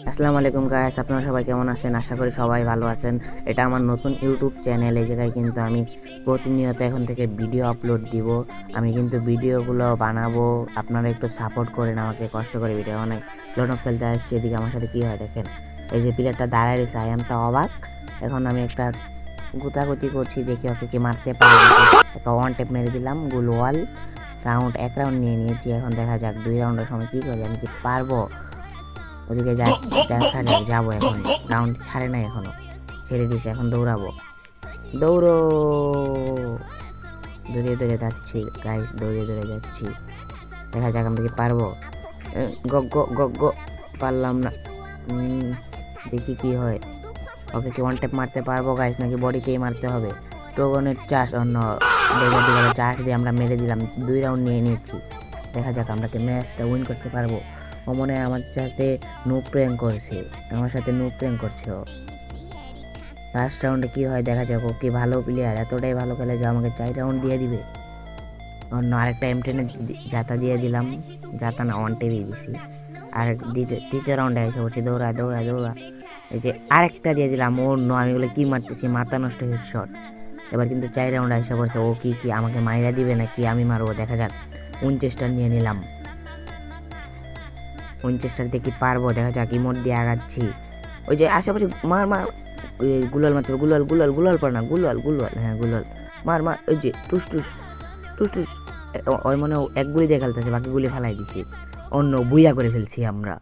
আসসালামু আলাইকুম গাইস, আপনারা সবাই কেমন আছেন? আশা করি সবাই ভালো আছেন। এটা আমার নতুন ইউটিউব চ্যানেল। এই জায়গায় কিন্তু আমি প্রতিনিয়ত এখন থেকে ভিডিও আপলোড দিব। আমি কিন্তু ভিডিওগুলো বানাবো, আপনারা একটু সাপোর্ট করেন আমাকে। কষ্ট করে ভিডিও অনেক জনক ফেলতে আসছে। এদিকে আমার সাথে কী হয় দেখেন, এই যে প্লেয়ারটা দাঁড়ায় রয়েছে, আই এম তা অবাক। এখন আমি একটা গুতাগুতি করছি, দেখি ওকে কি মারতে পারি। একটা ওয়ান টেপ মেরে দিলাম, গুল ওয়াল। এক রাউন্ড নিয়ে নিয়েছি। এখন দেখা যাক 2 রাউন্ডের সময় কী করি, আমি কি পারবো। ওদিকে দেখা যাক, যাবো এখন। রাউন্ড ছাড়ে নাই এখনো, ছেড়ে দিয়েছে। এখন দৌড়াবো, দৌড়ো। দৌড়িয়ে দৌড়ে যাচ্ছি গাইস, দৌড়িয়ে দৌড়ে যাচ্ছি। দেখা যাক আমরা কি পারবো। গো পারলাম না। দেখি কি হয়। ওকে কি ওয়ান ট্যাপ মারতে পারবো গাইস, নাকি বডিতেই মারতে হবে? টোগনের চাষ অন্য চাষ দিয়ে আমরা মেরে দিলাম। 2 রাউন্ড নিয়ে নিচ্ছি। দেখা যাক আমরা কি ম্যাচটা উইন করতে পারবো। ও মনে হয় আমার সাথে নো প্র্যাঙ্ক করছে, ও। লাস্ট রাউন্ডে কি হয় দেখা যাক। ও কি ভালো প্লেয়ার, এতটাই ভালো খেলে যে আমাকে 4 রাউন্ড দিয়ে দিবে। অন্য আরেকটা M10 জাতা দিয়ে দিলাম, জাতা না ওয়ান টেপই দিছি। আর তৃতীয় রাউন্ডে এসে বলছি দৌড়া। এই যে আরেকটা দিয়ে দিলাম। অন্য আমি বলে কি মারতেছি, মাথা নষ্ট হেডশট। এবার কিন্তু 4 রাউন্ড এসে পড়ছে। ও কি আমাকে মাইরা দিবে না কি আমি মারবো, দেখা যাক। উইনচেস্টার নিয়ে নিলাম। উইনচেস্টার দিয়ে কি পারবো, দেখা যাক। ইমোট দিয়ে আগাচ্ছি। ওই যে আশেপাশে মার। ওই গুলাল মাত্র, গুলাল পার না, হ্যাঁ গুলাল। মার। ওই যে টুস ওই মনে এক গুলি দিয়ে খেলতেছে, বাকি গুলি ফেলাই দিছি। অন্য বুইয়া করে ফেলছি আমরা।